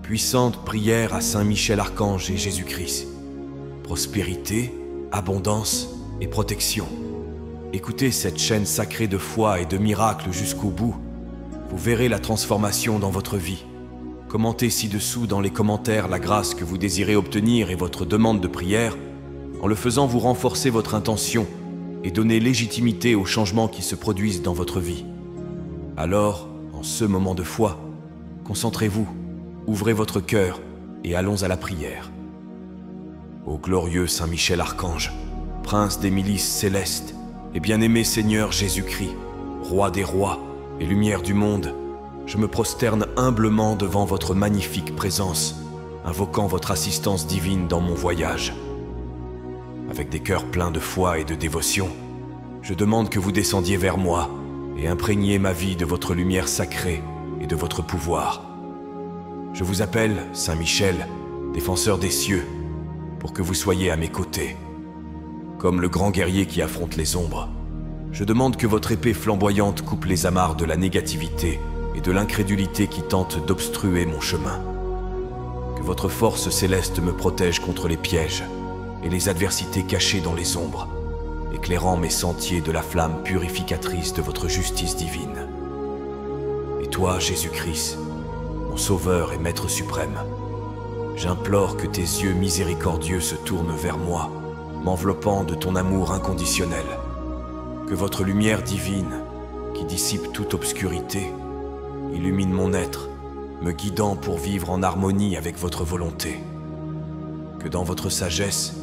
Puissante prière à Saint Michel Archange et Jésus-Christ. Prospérité, abondance et protection. Écoutez cette chaîne sacrée de foi et de miracles jusqu'au bout. Vous verrez la transformation dans votre vie. Commentez ci-dessous dans les commentaires la grâce que vous désirez obtenir et votre demande de prière. En le faisant, vous renforcez votre intention et donnez légitimité aux changements qui se produisent dans votre vie. Alors, en ce moment de foi, concentrez-vous, ouvrez votre cœur et allons à la prière. Ô glorieux Saint Michel Archange, prince des milices célestes et bien-aimé Seigneur Jésus-Christ, roi des rois et lumière du monde, je me prosterne humblement devant votre magnifique présence, invoquant votre assistance divine dans mon voyage. Avec des cœurs pleins de foi et de dévotion, je demande que vous descendiez vers moi et imprégniez ma vie de votre lumière sacrée et de votre pouvoir. Je vous appelle, Saint Michel, défenseur des cieux, pour que vous soyez à mes côtés. Comme le grand guerrier qui affronte les ombres, je demande que votre épée flamboyante coupe les amarres de la négativité et de l'incrédulité qui tentent d'obstruer mon chemin. Que votre force céleste me protège contre les pièges et les adversités cachées dans les ombres, éclairant mes sentiers de la flamme purificatrice de votre justice divine. Et toi, Jésus-Christ, mon Sauveur et Maître suprême, j'implore que tes yeux miséricordieux se tournent vers moi, m'enveloppant de ton amour inconditionnel. Que votre lumière divine, qui dissipe toute obscurité, illumine mon être, me guidant pour vivre en harmonie avec votre volonté. Que dans votre sagesse,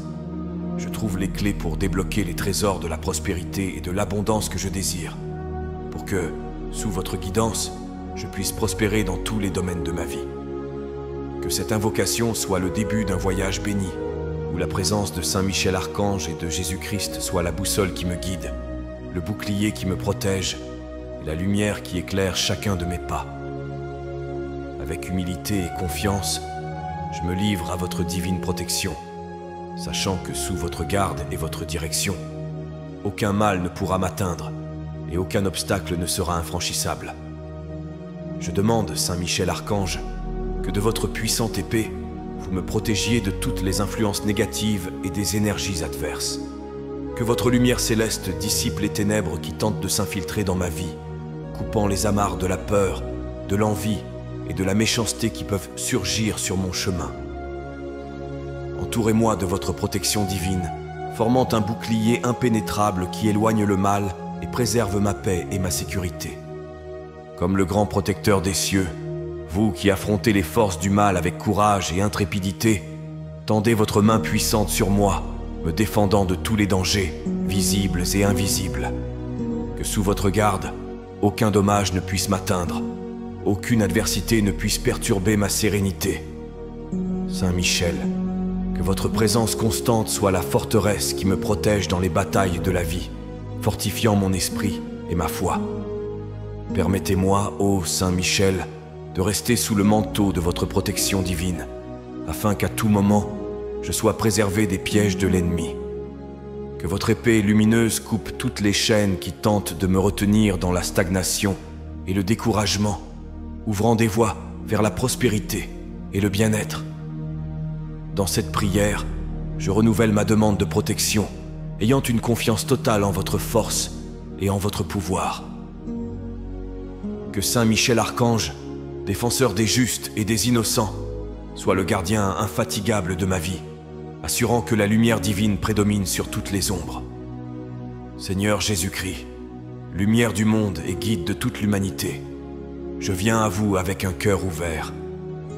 je trouve les clés pour débloquer les trésors de la prospérité et de l'abondance que je désire, pour que, sous votre guidance, je puisse prospérer dans tous les domaines de ma vie. Que cette invocation soit le début d'un voyage béni, où la présence de Saint Michel Archange et de Jésus-Christ soit la boussole qui me guide, le bouclier qui me protège et la lumière qui éclaire chacun de mes pas. Avec humilité et confiance, je me livre à votre divine protection, sachant que sous votre garde et votre direction, aucun mal ne pourra m'atteindre et aucun obstacle ne sera infranchissable. Je demande, Saint Michel Archange, que de votre puissante épée, vous me protégiez de toutes les influences négatives et des énergies adverses. Que votre lumière céleste dissipe les ténèbres qui tentent de s'infiltrer dans ma vie, coupant les amarres de la peur, de l'envie et de la méchanceté qui peuvent surgir sur mon chemin. Entourez-moi de votre protection divine, formant un bouclier impénétrable qui éloigne le mal et préserve ma paix et ma sécurité. Comme le grand protecteur des cieux, vous qui affrontez les forces du mal avec courage et intrépidité, tendez votre main puissante sur moi, me défendant de tous les dangers, visibles et invisibles. Que sous votre garde, aucun dommage ne puisse m'atteindre, aucune adversité ne puisse perturber ma sérénité. Saint Michel, que votre présence constante soit la forteresse qui me protège dans les batailles de la vie, fortifiant mon esprit et ma foi. Permettez-moi, ô Saint Michel, de rester sous le manteau de votre protection divine, afin qu'à tout moment, je sois préservé des pièges de l'ennemi. Que votre épée lumineuse coupe toutes les chaînes qui tentent de me retenir dans la stagnation et le découragement, ouvrant des voies vers la prospérité et le bien-être. Dans cette prière, je renouvelle ma demande de protection, ayant une confiance totale en votre force et en votre pouvoir. Que Saint Michel Archange, défenseur des justes et des innocents, soit le gardien infatigable de ma vie, assurant que la lumière divine prédomine sur toutes les ombres. Seigneur Jésus-Christ, lumière du monde et guide de toute l'humanité, je viens à vous avec un cœur ouvert,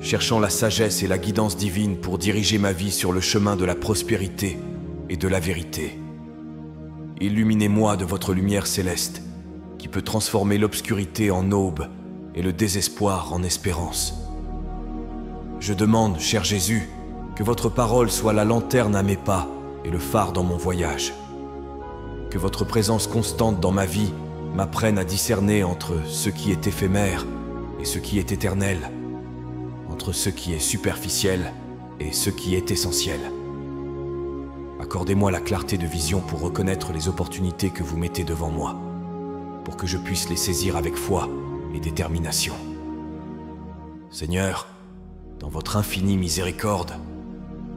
cherchant la sagesse et la guidance divine pour diriger ma vie sur le chemin de la prospérité et de la vérité. Illuminez-moi de votre lumière céleste, qui peut transformer l'obscurité en aube et le désespoir en espérance. Je demande, cher Jésus, que votre parole soit la lanterne à mes pas et le phare dans mon voyage. Que votre présence constante dans ma vie m'apprenne à discerner entre ce qui est éphémère et ce qui est éternel, entre ce qui est superficiel et ce qui est essentiel. Accordez-moi la clarté de vision pour reconnaître les opportunités que vous mettez devant moi, pour que je puisse les saisir avec foi et détermination. Seigneur, dans votre infinie miséricorde,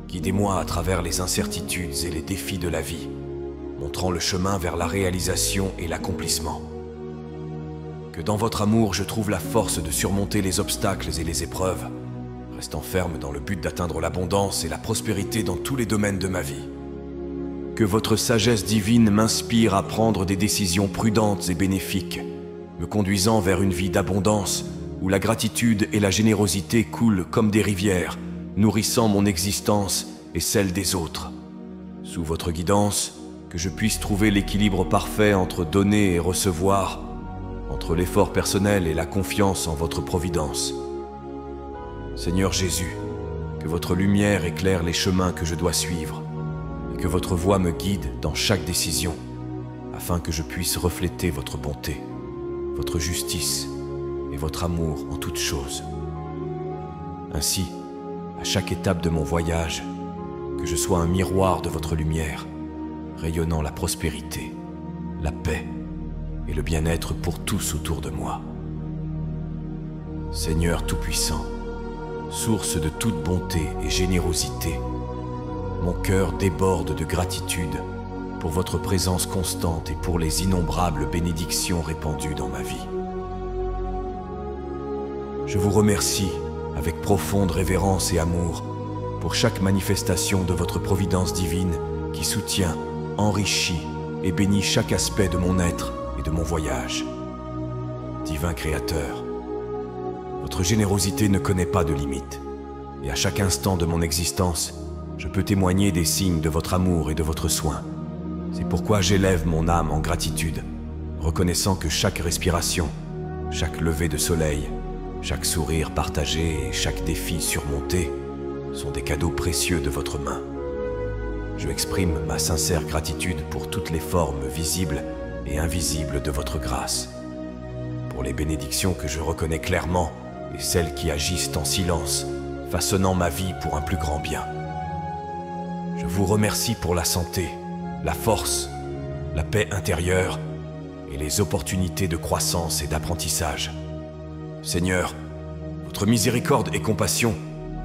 guidez-moi à travers les incertitudes et les défis de la vie, montrant le chemin vers la réalisation et l'accomplissement. Que dans votre amour, je trouve la force de surmonter les obstacles et les épreuves, restant ferme dans le but d'atteindre l'abondance et la prospérité dans tous les domaines de ma vie. Que votre sagesse divine m'inspire à prendre des décisions prudentes et bénéfiques, me conduisant vers une vie d'abondance où la gratitude et la générosité coulent comme des rivières, nourrissant mon existence et celle des autres. Sous votre guidance, que je puisse trouver l'équilibre parfait entre donner et recevoir, entre l'effort personnel et la confiance en votre providence. Seigneur Jésus, que votre lumière éclaire les chemins que je dois suivre et que votre voix me guide dans chaque décision, afin que je puisse refléter votre bonté, votre justice et votre amour en toutes choses. Ainsi, à chaque étape de mon voyage, que je sois un miroir de votre lumière, rayonnant la prospérité, la paix et le bien-être pour tous autour de moi. Seigneur Tout-Puissant, source de toute bonté et générosité, mon cœur déborde de gratitude pour votre présence constante et pour les innombrables bénédictions répandues dans ma vie. Je vous remercie avec profonde révérence et amour pour chaque manifestation de votre providence divine qui soutient, enrichit et bénit chaque aspect de mon être et de mon voyage. Divin Créateur, votre générosité ne connaît pas de limite, et à chaque instant de mon existence, je peux témoigner des signes de votre amour et de votre soin. C'est pourquoi j'élève mon âme en gratitude, reconnaissant que chaque respiration, chaque lever de soleil, chaque sourire partagé et chaque défi surmonté sont des cadeaux précieux de votre main. Je exprime ma sincère gratitude pour toutes les formes visibles et invisibles de votre grâce, pour les bénédictions que je reconnais clairement et celles qui agissent en silence, façonnant ma vie pour un plus grand bien. Je vous remercie pour la santé, la force, la paix intérieure et les opportunités de croissance et d'apprentissage. Seigneur, votre miséricorde et compassion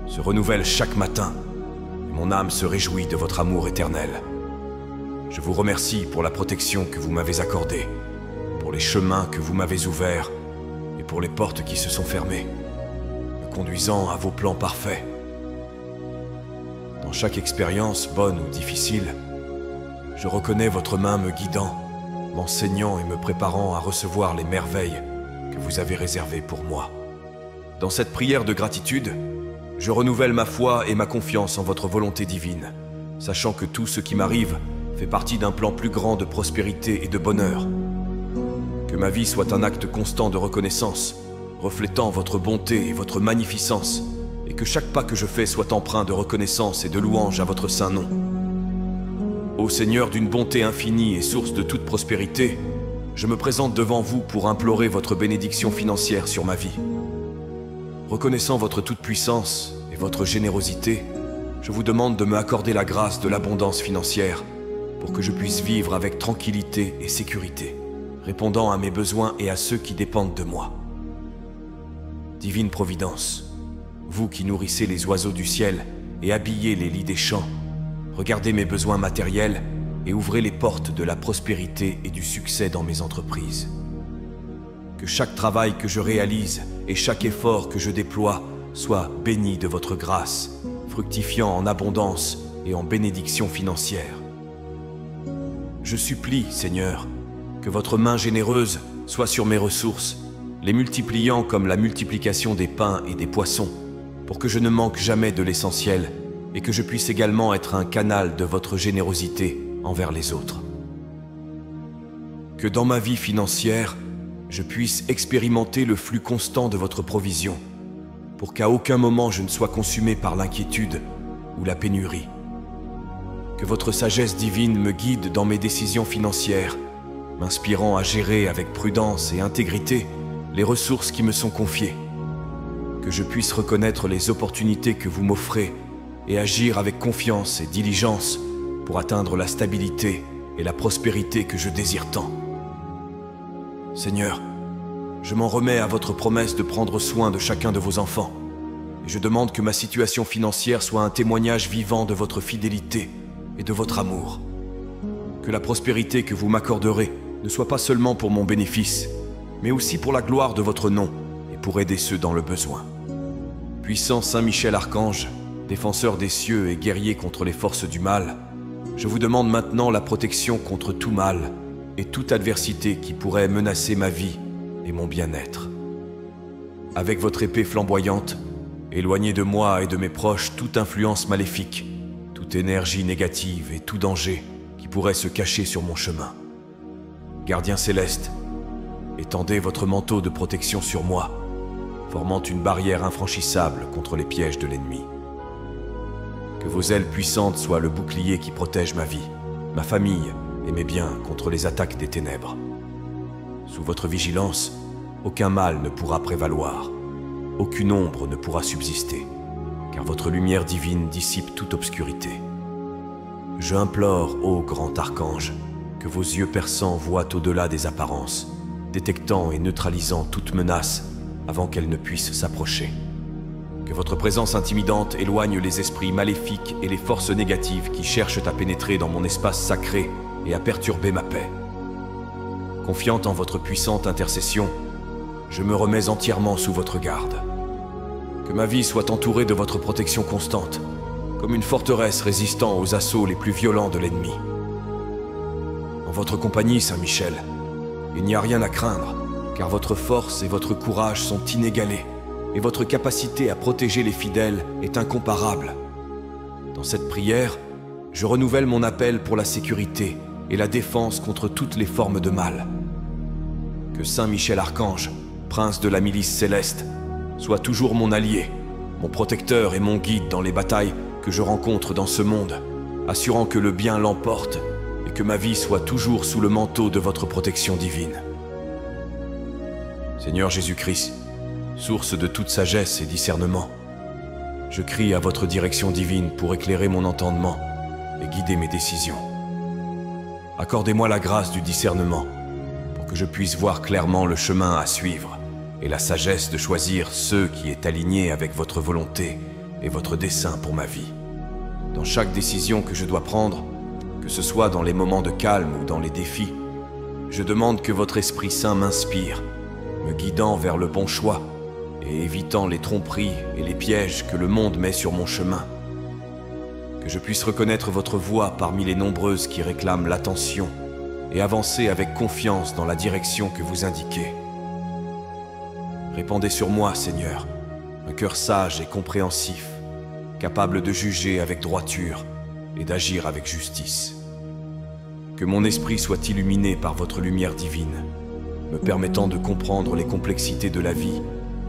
se renouvellent chaque matin, et mon âme se réjouit de votre amour éternel. Je vous remercie pour la protection que vous m'avez accordée, pour les chemins que vous m'avez ouverts et pour les portes qui se sont fermées, me conduisant à vos plans parfaits. Dans chaque expérience, bonne ou difficile, je reconnais votre main me guidant, m'enseignant et me préparant à recevoir les merveilles que vous avez réservées pour moi. Dans cette prière de gratitude, je renouvelle ma foi et ma confiance en votre volonté divine, sachant que tout ce qui m'arrive fait partie d'un plan plus grand de prospérité et de bonheur. Que ma vie soit un acte constant de reconnaissance, reflétant votre bonté et votre magnificence, et que chaque pas que je fais soit empreint de reconnaissance et de louange à votre saint nom. Ô Seigneur d'une bonté infinie et source de toute prospérité, je me présente devant vous pour implorer votre bénédiction financière sur ma vie. Reconnaissant votre toute-puissance et votre générosité, je vous demande de me accorder la grâce de l'abondance financière pour que je puisse vivre avec tranquillité et sécurité, répondant à mes besoins et à ceux qui dépendent de moi. Divine Providence, vous qui nourrissez les oiseaux du ciel et habillez les lits des champs, regardez mes besoins matériels et ouvrez les portes de la prospérité et du succès dans mes entreprises. Que chaque travail que je réalise et chaque effort que je déploie soit béni de votre grâce, fructifiant en abondance et en bénédiction financière. Je supplie, Seigneur, que votre main généreuse soit sur mes ressources, les multipliant comme la multiplication des pains et des poissons, pour que je ne manque jamais de l'essentiel et que je puisse également être un canal de votre générosité envers les autres. Que dans ma vie financière, je puisse expérimenter le flux constant de votre provision, pour qu'à aucun moment je ne sois consumé par l'inquiétude ou la pénurie. Que votre sagesse divine me guide dans mes décisions financières, m'inspirant à gérer avec prudence et intégrité les ressources qui me sont confiées. Que je puisse reconnaître les opportunités que vous m'offrez et agir avec confiance et diligence pour atteindre la stabilité et la prospérité que je désire tant. Seigneur, je m'en remets à votre promesse de prendre soin de chacun de vos enfants, et je demande que ma situation financière soit un témoignage vivant de votre fidélité et de votre amour. Que la prospérité que vous m'accorderez ne soit pas seulement pour mon bénéfice, mais aussi pour la gloire de votre nom et pour aider ceux dans le besoin. Puissant Saint Michel Archange, défenseur des cieux et guerrier contre les forces du mal, je vous demande maintenant la protection contre tout mal et toute adversité qui pourrait menacer ma vie et mon bien-être. Avec votre épée flamboyante, éloignez de moi et de mes proches toute influence maléfique, toute énergie négative et tout danger qui pourrait se cacher sur mon chemin. Gardien céleste, étendez votre manteau de protection sur moi, formant une barrière infranchissable contre les pièges de l'ennemi. Que vos ailes puissantes soient le bouclier qui protège ma vie, ma famille et mes biens contre les attaques des ténèbres. Sous votre vigilance, aucun mal ne pourra prévaloir, aucune ombre ne pourra subsister, car votre lumière divine dissipe toute obscurité. Je implore, ô grand archange, que vos yeux perçants voient au-delà des apparences, détectant et neutralisant toute menace avant qu'elle ne puisse s'approcher. Que votre présence intimidante éloigne les esprits maléfiques et les forces négatives qui cherchent à pénétrer dans mon espace sacré et à perturber ma paix. Confiante en votre puissante intercession, je me remets entièrement sous votre garde. Que ma vie soit entourée de votre protection constante, comme une forteresse résistant aux assauts les plus violents de l'ennemi. En votre compagnie, Saint Michel, il n'y a rien à craindre, car votre force et votre courage sont inégalés, et votre capacité à protéger les fidèles est incomparable. Dans cette prière, je renouvelle mon appel pour la sécurité et la défense contre toutes les formes de mal. Que Saint Michel Archange, prince de la milice céleste, soit toujours mon allié, mon protecteur et mon guide dans les batailles que je rencontre dans ce monde, assurant que le bien l'emporte et que ma vie soit toujours sous le manteau de votre protection divine. Seigneur Jésus-Christ, source de toute sagesse et discernement, je crie à votre direction divine pour éclairer mon entendement et guider mes décisions. Accordez-moi la grâce du discernement pour que je puisse voir clairement le chemin à suivre et la sagesse de choisir ceux qui est aligné avec votre volonté et votre dessein pour ma vie. Dans chaque décision que je dois prendre, que ce soit dans les moments de calme ou dans les défis, je demande que votre Esprit Saint m'inspire, me guidant vers le bon choix et évitant les tromperies et les pièges que le monde met sur mon chemin. Que je puisse reconnaître votre voix parmi les nombreuses qui réclament l'attention et avancer avec confiance dans la direction que vous indiquez. Répandez sur moi, Seigneur, un cœur sage et compréhensif, capable de juger avec droiture et d'agir avec justice. Que mon esprit soit illuminé par votre lumière divine, me permettant de comprendre les complexités de la vie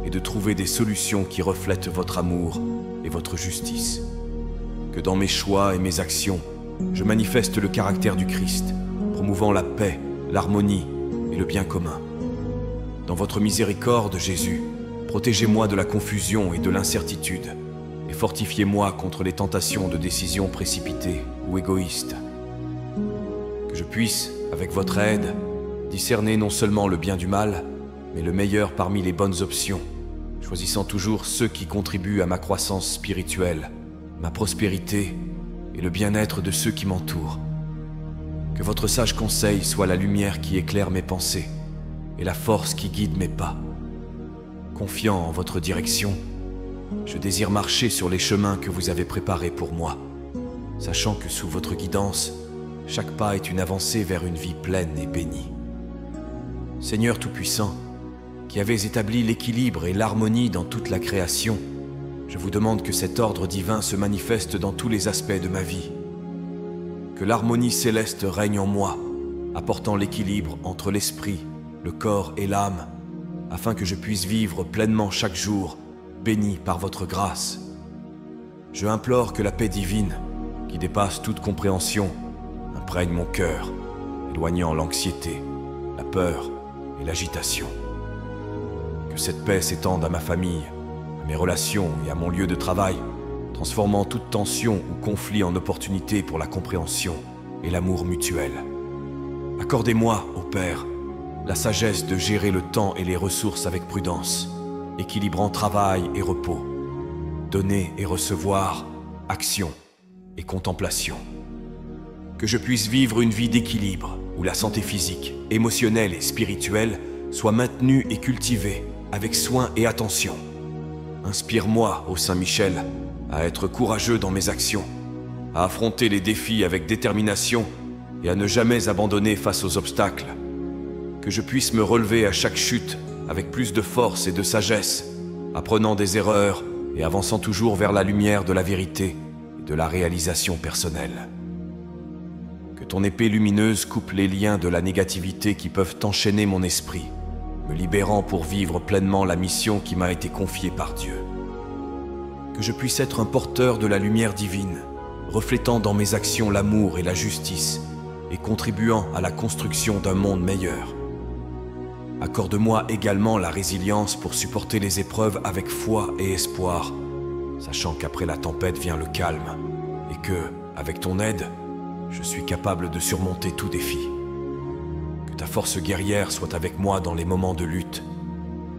et de trouver des solutions qui reflètent votre amour et votre justice. Que dans mes choix et mes actions, je manifeste le caractère du Christ, promouvant la paix, l'harmonie et le bien commun. Dans votre miséricorde, Jésus, protégez-moi de la confusion et de l'incertitude, et fortifiez-moi contre les tentations de décisions précipitées ou égoïstes. Que je puisse, avec votre aide, discerner non seulement le bien du mal, mais le meilleur parmi les bonnes options, choisissant toujours ceux qui contribuent à ma croissance spirituelle, ma prospérité et le bien-être de ceux qui m'entourent. Que votre sage conseil soit la lumière qui éclaire mes pensées et la force qui guide mes pas. Confiant en votre direction, je désire marcher sur les chemins que vous avez préparés pour moi, sachant que sous votre guidance, chaque pas est une avancée vers une vie pleine et bénie. Seigneur Tout-Puissant, qui avez établi l'équilibre et l'harmonie dans toute la création, je vous demande que cet ordre divin se manifeste dans tous les aspects de ma vie. Que l'harmonie céleste règne en moi, apportant l'équilibre entre l'esprit, le corps et l'âme, afin que je puisse vivre pleinement chaque jour, béni par votre grâce. Je implore que la paix divine, qui dépasse toute compréhension, imprègne mon cœur, éloignant l'anxiété, la peur et l'agitation. Que cette paix s'étende à ma famille, à mes relations et à mon lieu de travail, transformant toute tension ou conflit en opportunité pour la compréhension et l'amour mutuel. Accordez-moi, ô Père, la sagesse de gérer le temps et les ressources avec prudence, équilibrant travail et repos. donner et recevoir, action et contemplation. Que je puisse vivre une vie d'équilibre, où la santé physique, émotionnelle et spirituelle soit maintenue et cultivée avec soin et attention. Inspire-moi, ô Saint Michel, à être courageux dans mes actions, à affronter les défis avec détermination et à ne jamais abandonner face aux obstacles. Que je puisse me relever à chaque chute avec plus de force et de sagesse, apprenant des erreurs et avançant toujours vers la lumière de la vérité et de la réalisation personnelle. Que ton épée lumineuse coupe les liens de la négativité qui peuvent enchaîner mon esprit, me libérant pour vivre pleinement la mission qui m'a été confiée par Dieu. Que je puisse être un porteur de la lumière divine, reflétant dans mes actions l'amour et la justice, et contribuant à la construction d'un monde meilleur. Accorde-moi également la résilience pour supporter les épreuves avec foi et espoir, sachant qu'après la tempête vient le calme, et que, avec ton aide, je suis capable de surmonter tout défi. Que ta force guerrière soit avec moi dans les moments de lutte,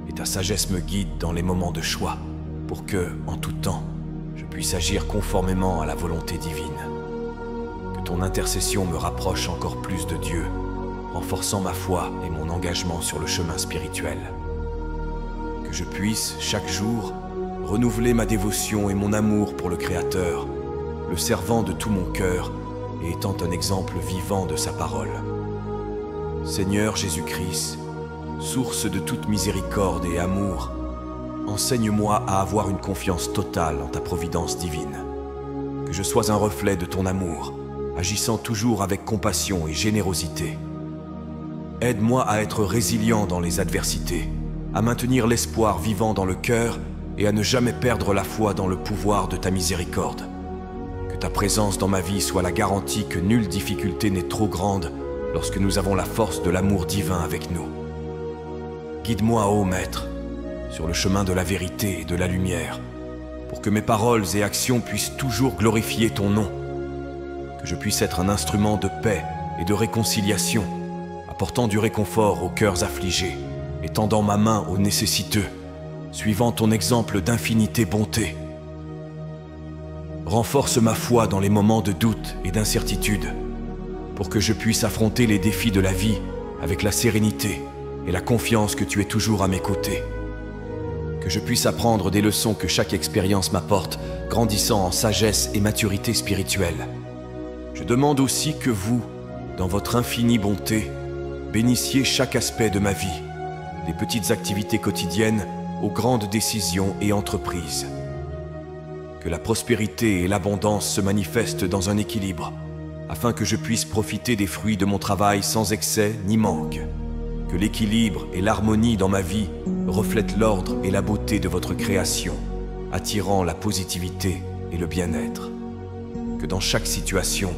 et ta sagesse me guide dans les moments de choix, pour que, en tout temps, je puisse agir conformément à la volonté divine. Que ton intercession me rapproche encore plus de Dieu, renforçant ma foi et mon engagement sur le chemin spirituel. Que je puisse, chaque jour, renouveler ma dévotion et mon amour pour le Créateur, le servant de tout mon cœur et étant un exemple vivant de sa parole. Seigneur Jésus-Christ, source de toute miséricorde et amour, enseigne-moi à avoir une confiance totale en ta providence divine. Que je sois un reflet de ton amour, agissant toujours avec compassion et générosité. Aide-moi à être résilient dans les adversités, à maintenir l'espoir vivant dans le cœur et à ne jamais perdre la foi dans le pouvoir de ta miséricorde. Que ta présence dans ma vie soit la garantie que nulle difficulté n'est trop grande lorsque nous avons la force de l'amour divin avec nous. Guide-moi, ô Maître, sur le chemin de la vérité et de la lumière, pour que mes paroles et actions puissent toujours glorifier ton nom, que je puisse être un instrument de paix et de réconciliation, apportant du réconfort aux cœurs affligés et tendant ma main aux nécessiteux, suivant ton exemple d'infinité bonté. Renforce ma foi dans les moments de doute et d'incertitude, pour que je puisse affronter les défis de la vie avec la sérénité et la confiance que tu es toujours à mes côtés. Que je puisse apprendre des leçons que chaque expérience m'apporte, grandissant en sagesse et maturité spirituelle. Je demande aussi que vous, dans votre infinie bonté, bénissiez chaque aspect de ma vie, des petites activités quotidiennes aux grandes décisions et entreprises. Que la prospérité et l'abondance se manifestent dans un équilibre, afin que je puisse profiter des fruits de mon travail sans excès ni manque. Que l'équilibre et l'harmonie dans ma vie reflètent l'ordre et la beauté de votre création, attirant la positivité et le bien-être. Que dans chaque situation,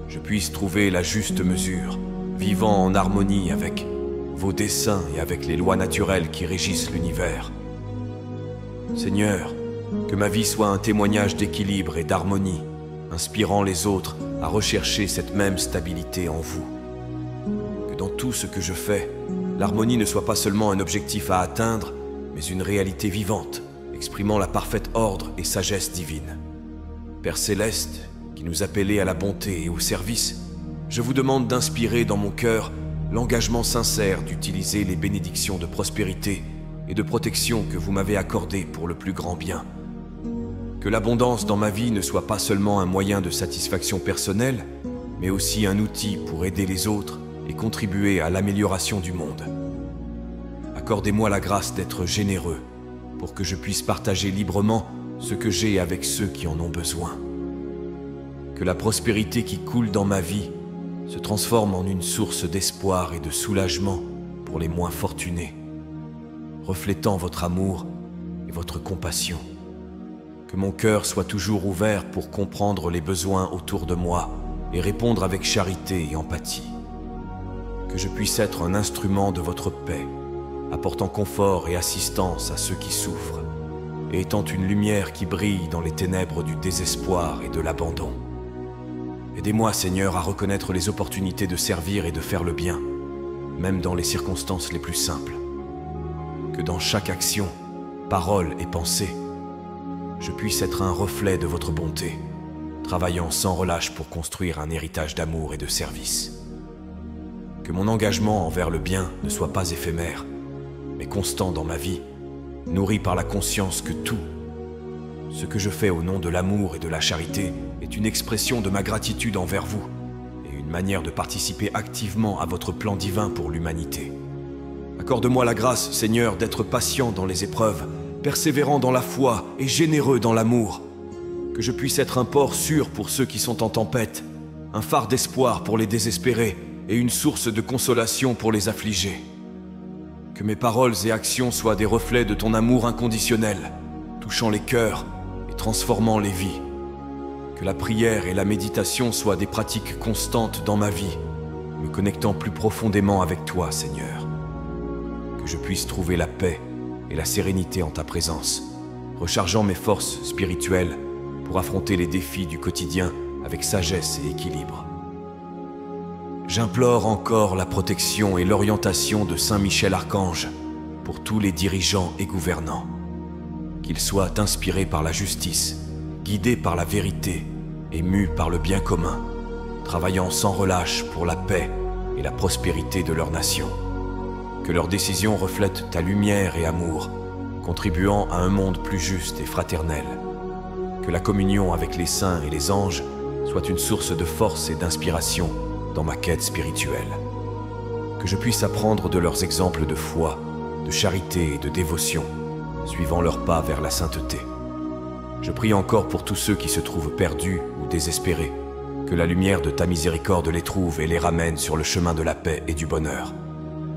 je puisse trouver la juste mesure, vivant en harmonie avec vos desseins et avec les lois naturelles qui régissent l'univers. Seigneur, que ma vie soit un témoignage d'équilibre et d'harmonie, inspirant les autres à rechercher cette même stabilité en vous. Que dans tout ce que je fais, l'harmonie ne soit pas seulement un objectif à atteindre, mais une réalité vivante, exprimant la parfaite ordre et sagesse divine. Père Céleste, qui nous appelez à la bonté et au service, je vous demande d'inspirer dans mon cœur l'engagement sincère d'utiliser les bénédictions de prospérité et de protection que vous m'avez accordées pour le plus grand bien. Que l'abondance dans ma vie ne soit pas seulement un moyen de satisfaction personnelle, mais aussi un outil pour aider les autres et contribuer à l'amélioration du monde. Accordez-moi la grâce d'être généreux, pour que je puisse partager librement ce que j'ai avec ceux qui en ont besoin. Que la prospérité qui coule dans ma vie se transforme en une source d'espoir et de soulagement pour les moins fortunés, reflétant votre amour et votre compassion. Que mon cœur soit toujours ouvert pour comprendre les besoins autour de moi et répondre avec charité et empathie. Que je puisse être un instrument de votre paix, apportant confort et assistance à ceux qui souffrent, et étant une lumière qui brille dans les ténèbres du désespoir et de l'abandon. Aidez-moi, Seigneur, à reconnaître les opportunités de servir et de faire le bien, même dans les circonstances les plus simples. Que dans chaque action, parole et pensée, je puisse être un reflet de votre bonté, travaillant sans relâche pour construire un héritage d'amour et de service. Que mon engagement envers le bien ne soit pas éphémère, mais constant dans ma vie, nourri par la conscience que tout ce que je fais au nom de l'amour et de la charité est une expression de ma gratitude envers vous et une manière de participer activement à votre plan divin pour l'humanité. Accorde-moi la grâce, Seigneur, d'être patient dans les épreuves, persévérant dans la foi et généreux dans l'amour. Que je puisse être un port sûr pour ceux qui sont en tempête, un phare d'espoir pour les désespérés et une source de consolation pour les affligés. Que mes paroles et actions soient des reflets de ton amour inconditionnel, touchant les cœurs et transformant les vies. Que la prière et la méditation soient des pratiques constantes dans ma vie, me connectant plus profondément avec toi, Seigneur. Que je puisse trouver la paix et la sérénité en ta présence, rechargeant mes forces spirituelles pour affronter les défis du quotidien avec sagesse et équilibre. J'implore encore la protection et l'orientation de Saint Michel Archange pour tous les dirigeants et gouvernants. Qu'ils soient inspirés par la justice, guidés par la vérité et mus par le bien commun, travaillant sans relâche pour la paix et la prospérité de leur nation. Que leurs décisions reflètent ta lumière et amour, contribuant à un monde plus juste et fraternel. Que la communion avec les saints et les anges soit une source de force et d'inspiration dans ma quête spirituelle. Que je puisse apprendre de leurs exemples de foi, de charité et de dévotion, suivant leurs pas vers la sainteté. Je prie encore pour tous ceux qui se trouvent perdus ou désespérés, que la lumière de ta miséricorde les trouve et les ramène sur le chemin de la paix et du bonheur.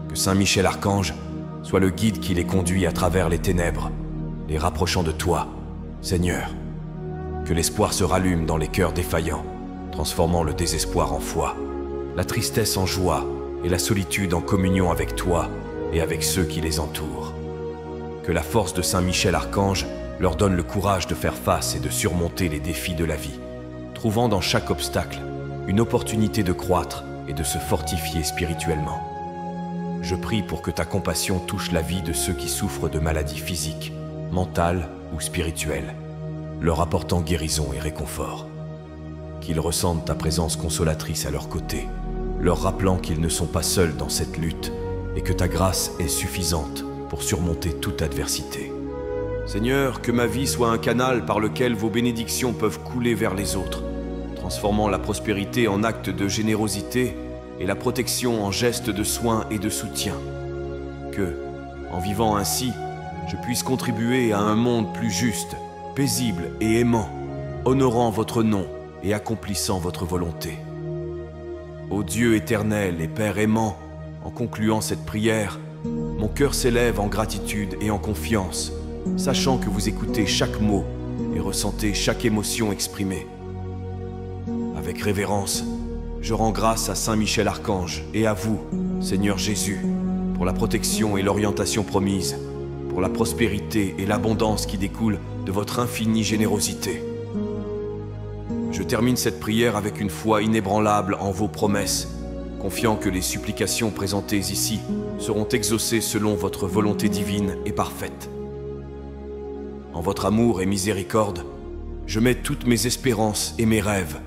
Que Saint Michel Archange soit le guide qui les conduit à travers les ténèbres, les rapprochant de toi, Seigneur. Que l'espoir se rallume dans les cœurs défaillants, transformant le désespoir en foi, la tristesse en joie et la solitude en communion avec toi et avec ceux qui les entourent. Que la force de Saint Michel Archange leur donne le courage de faire face et de surmonter les défis de la vie, trouvant dans chaque obstacle une opportunité de croître et de se fortifier spirituellement. Je prie pour que ta compassion touche la vie de ceux qui souffrent de maladies physiques, mentales ou spirituelles, leur apportant guérison et réconfort. Qu'ils ressentent ta présence consolatrice à leur côté, leur rappelant qu'ils ne sont pas seuls dans cette lutte et que ta grâce est suffisante pour surmonter toute adversité. Seigneur, que ma vie soit un canal par lequel vos bénédictions peuvent couler vers les autres, transformant la prospérité en acte de générosité et la protection en geste de soin et de soutien. Que, en vivant ainsi, je puisse contribuer à un monde plus juste, paisible et aimant, honorant votre nom et accomplissant votre volonté. Ô Dieu éternel et Père aimant, en concluant cette prière, mon cœur s'élève en gratitude et en confiance, sachant que vous écoutez chaque mot et ressentez chaque émotion exprimée. Avec révérence, je rends grâce à Saint Michel Archange et à vous, Seigneur Jésus, pour la protection et l'orientation promise, pour la prospérité et l'abondance qui découlent de votre infinie générosité. Je termine cette prière avec une foi inébranlable en vos promesses, confiant que les supplications présentées ici seront exaucées selon votre volonté divine et parfaite. En votre amour et miséricorde, je mets toutes mes espérances et mes rêves,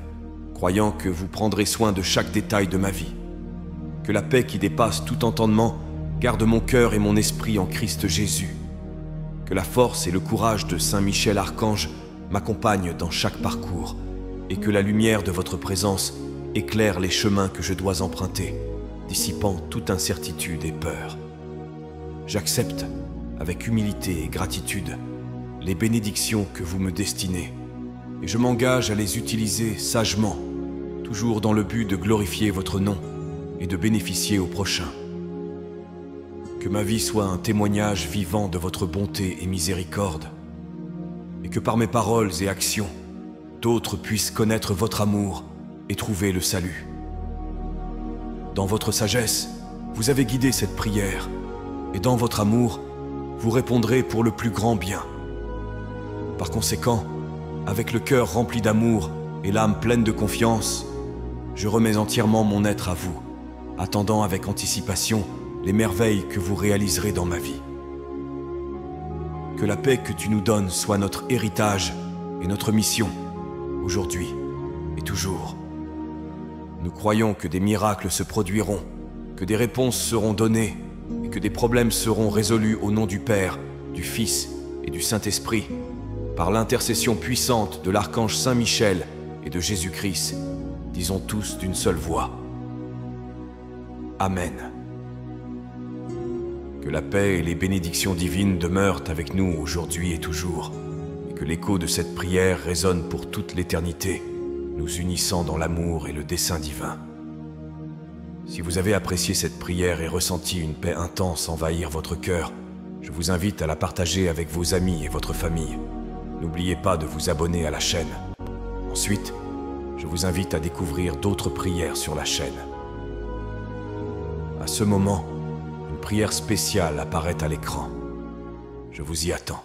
croyant que vous prendrez soin de chaque détail de ma vie. Que la paix qui dépasse tout entendement garde mon cœur et mon esprit en Christ Jésus. Que la force et le courage de Saint Michel Archange m'accompagnent dans chaque parcours, et que la lumière de votre présence éclaire les chemins que je dois emprunter, dissipant toute incertitude et peur. J'accepte, avec humilité et gratitude, les bénédictions que vous me destinez, et je m'engage à les utiliser sagement, toujours dans le but de glorifier votre nom et de bénéficier au prochain. Que ma vie soit un témoignage vivant de votre bonté et miséricorde, et que par mes paroles et actions, d'autres puissent connaître votre amour et trouver le salut. Dans votre sagesse, vous avez guidé cette prière, et dans votre amour, vous répondrez pour le plus grand bien. Par conséquent, avec le cœur rempli d'amour et l'âme pleine de confiance, je remets entièrement mon être à vous, attendant avec anticipation les merveilles que vous réaliserez dans ma vie. Que Que la paix que tu nous donnes soit notre héritage et notre mission, aujourd'hui et toujours. Nous croyons que des miracles se produiront, que des réponses seront données et que des problèmes seront résolus au nom du Père, du Fils et du Saint-Esprit, par l'intercession puissante de l'archange Saint Michel et de Jésus-Christ, disons tous d'une seule voix. Amen. Que la paix et les bénédictions divines demeurent avec nous aujourd'hui et toujours, et que l'écho de cette prière résonne pour toute l'éternité, nous unissant dans l'amour et le dessein divin. Si vous avez apprécié cette prière et ressenti une paix intense envahir votre cœur, je vous invite à la partager avec vos amis et votre famille. N'oubliez pas de vous abonner à la chaîne. Ensuite, je vous invite à découvrir d'autres prières sur la chaîne. À ce moment, une prière spéciale apparaît à l'écran. Je vous y attends.